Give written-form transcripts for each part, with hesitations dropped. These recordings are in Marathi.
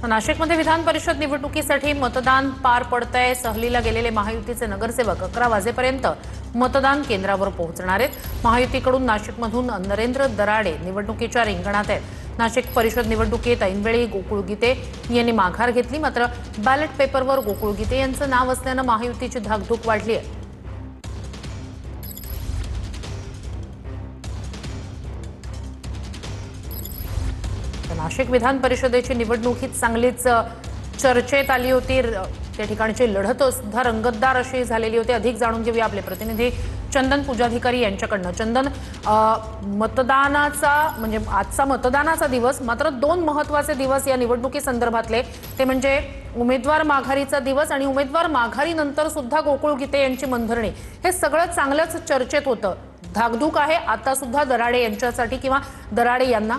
नाशिकमध्ये विधान परिषद निवडणुकीसाठी मतदान पार पडतंय। सहलीला गेलेले महायुतीचे नगरसेवक 11 वाजेपर्यंत मतदान केंद्रावर पोहोचणार आहेत। महायुतीकडून नाशिकमधून नरेंद्र दराडे निवडणुकीच्या रिंगणात आहेत। नाशिक परिषद निवडणुकीत ऐनवेळी गोकुळ गीते यांनी माघार घेतली, मात्र बॅलेट पेपरवर गोकुळ गीते यांचं नाव असल्यानं महायुतीची धाकधूक वाढली आहे। नाशिक विधान परिषदेची निवडणूक ही चांगलीच चर्चेत आली होती। त्या ठिकाणची लढत सुद्धा रंगतदार अशी झालेली होती। अधिक जाणून घेऊया आपले प्रतिनिधी चंदन पूजाधिकारी यांच्याकडनं। चंदन, मतदानाचा म्हणजे आजचा मतदानाचा दिवस, मात्र दोन महत्त्वाचे दिवस या निवडणुकी संदर्भातले, ते म्हणजे उमेदवार माघारीचा दिवस आणि उमेदवार माघारीनंतर सुद्धा गोकुळ गीते यांची मनधरणी। हे सगळं चांगलंच चर्चेत होतं। धाकधूक आहे आता सुद्धा दराडे यांच्यासाठी किंवा दराडे यांना।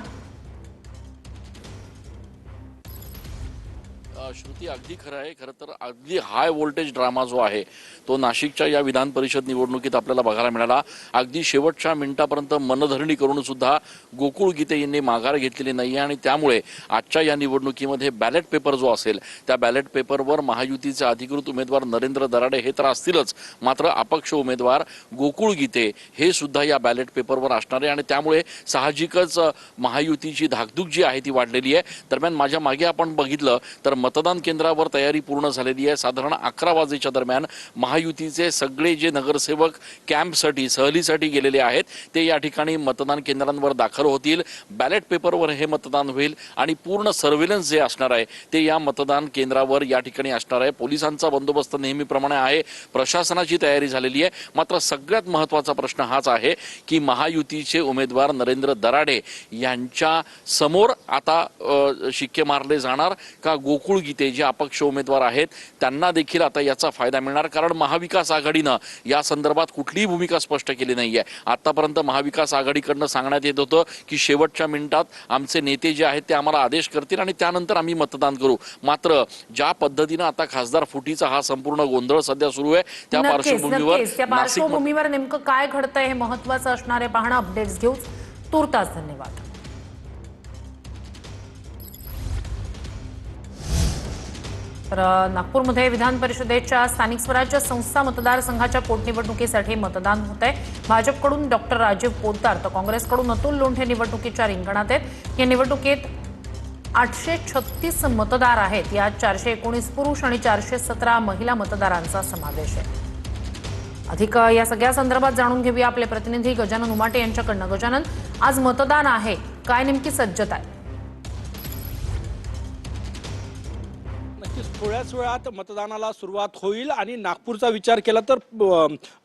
श्रुती, अगदी खरं आहे। खरं तर अगदी हाय व्होल्टेज ड्रामा जो आहे तो नाशिकच्या या विधान परिषद निवडणुकीत आपल्याला बघायला मिळाला। अगदी शेवटच्या मिनिटापर्यंत मनधरणी करून सुद्धा गोकुळ गीते यांनी माघार घेतलेली नाही आणि त्यामुळे आजच्या या निवडणुकीमध्ये बॅलेट पेपर जो असेल त्या बॅलेट पेपरवर महायुतीचे अधिकृत उमेदवार नरेंद्र दराडे हे तर असतीलच, मात्र अपक्ष उमेदवार गोकुळ गीते हे सुद्धा या बॅलेट पेपरवर असणार आहे आणि त्यामुळे साहजिकच महायुतीची धाकधूक जी आहे ती वाढलेली आहे। दरम्यान माझ्या मागे आपण बघितलं तर मतदान केंद्रावर तयारी पूर्ण झालेली आहे। साधारण 11 वाजेच्या दरम्यान महायुतीचे सगळे जे नगरसेवक कॅम्पसाठी सहलीसाठी गेलेले आहेत ते या ठिकाणी मतदान केंद्रांवर दाखल होतील। बॅलेट पेपरवर हे मतदान होईल आणि पूर्ण सर्व्हेलन्स जे असणार आहे ते या मतदान केंद्रावर या ठिकाणी असणार आहे। पोलिसांचा बंदोबस्त नेहमीप्रमाणे आहे, प्रशासनाची तयारी झालेली आहे। मात्र सगळ्यात महत्त्वाचा प्रश्न हाच आहे की महायुतीचे उमेदवार नरेंद्र दराडे यांच्या समोर आता शिक्के मारले जाणार का गोकुळ गीते जे अपक्ष उमेदवार आहेत त्यांना देखील आता याचा फायदा मिळणार? कारण महाविकास आघाडीनं या संदर्भात कुठलीही भूमिका स्पष्ट केली नाहीये। आतापर्यंत महाविकास आघाडीकडनं सांगण्यात येत होतं की शेवटच्या मिनिटात आमचे नेते जे आहेत ते आम्हाला आदेश करतील आणि त्यानंतर आम्ही मतदान करू। मात्र ज्या पद्धतीनं आता खासदार फुटीचा हा संपूर्ण गोंधळ सध्या सुरू आहे त्या पार्श्वभूमीवर नेमकं काय घडतंय हे महत्त्वाचं असणार आहे। पाहणं अपडेट्स घेऊ। तुर्तास धन्यवाद। तर नागपूरमध्ये विधान परिषदेच्या स्थानिक स्वराज्य संस्था मतदारसंघाच्या पोटनिवडणुकीसाठी मतदान होत आहे। भाजपकडून डॉक्टर राजीव पोद्दार तर काँग्रेसकडून अतुल लोंढे निवडणुकीच्या रिंगणात आहेत। या निवडणुकीत 836 मतदार आहेत। यात 419 पुरुष आणि 417 महिला मतदारांचा समावेश आहे। अधिक या सगळ्या संदर्भात जाणून घेऊया आपले प्रतिनिधी गजानन उमाटे यांच्याकडनं। गजानन, आज मतदान आहे, काय नेमकी सज्जता आहे? थोड्याच वेळात मतदानाला सुरुवात होईल आणि नागपूरचा विचार केला तर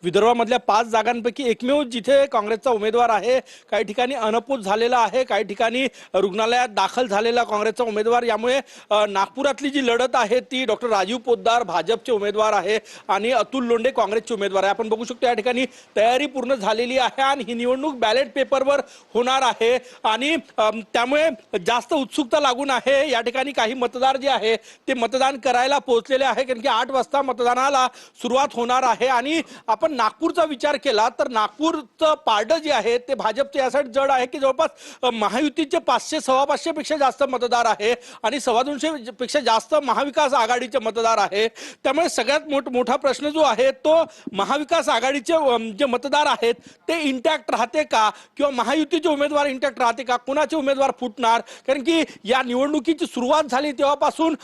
विदर्भामधल्या 5 जागांपैकी एकमेव जिथे काँग्रेसचा उमेदवार आहे। काही ठिकाणी अनपूत झालेला आहे, काही ठिकाणी रुग्णालयात दाखल झालेला काँग्रेसचा उमेदवार। यामुळे नागपुरातली जी लढत आहे ती डॉक्टर राजीव पोद्दार भाजपचे उमेदवार आहे आणि अतुल लोंढे काँग्रेसचे उमेदवार आहे। आपण बघू शकतो या ठिकाणी तयारी पूर्ण झालेली आहे आणि ही निवडणूक बॅलेट पेपरवर होणार आहे आणि त्यामुळे जास्त उत्सुकता लागून आहे। या ठिकाणी काही मतदार जे आहे ते मतदान करायला पोहोचलेले आहे, कारण की 8 वाजता मतदानाला सुरुवात होणार आहे। आणि आपण नागपूरचा विचार केला तर नागपूरचं पारडं जे आहे ते भाजपचे यासाठी जड आहे की जवळपास महायुतीचे 500-525 पेक्षा जास्त मतदार आहे आणि 225 पेक्षा जास्त महाविकास आघाडीचे मतदार आहे। त्यामुळे सगळ्यात मोठा प्रश्न जो आहे तो महाविकास आघाडीचे जे मतदार आहेत ते इंटॅक्ट राहते का किंवा महायुतीचे उमेदवार इंटॅक्ट राहते का, कुणाचे उमेदवार फुटणार? कारण की या निवडणुकीची सुरुवात झाली तेव्हापासून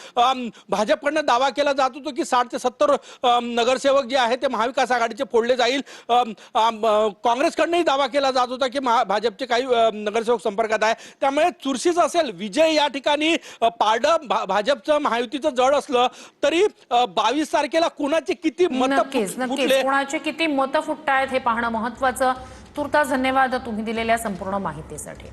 भाजपकडनं दावा केला जात होता की 60 ते 70 नगरसेवक जे आहेत ते महाविकास आघाडीचे फोडले जाईल। काँग्रेसकडनंही दावा केला जात होता की भाजपचे काही नगरसेवक संपर्कात आहे। त्यामुळे चुरशीच असेल विजय। या ठिकाणी पारडं भाजपचं महायुतीचं जड असलं तरी 22 तारखेला कुणाचे किती मत फुटले, कुणाचे किती मतं फुटतायत हे पाहणं महत्त्वाचं। तुर्तास धन्यवाद तुम्ही दिलेल्या संपूर्ण माहितीसाठी।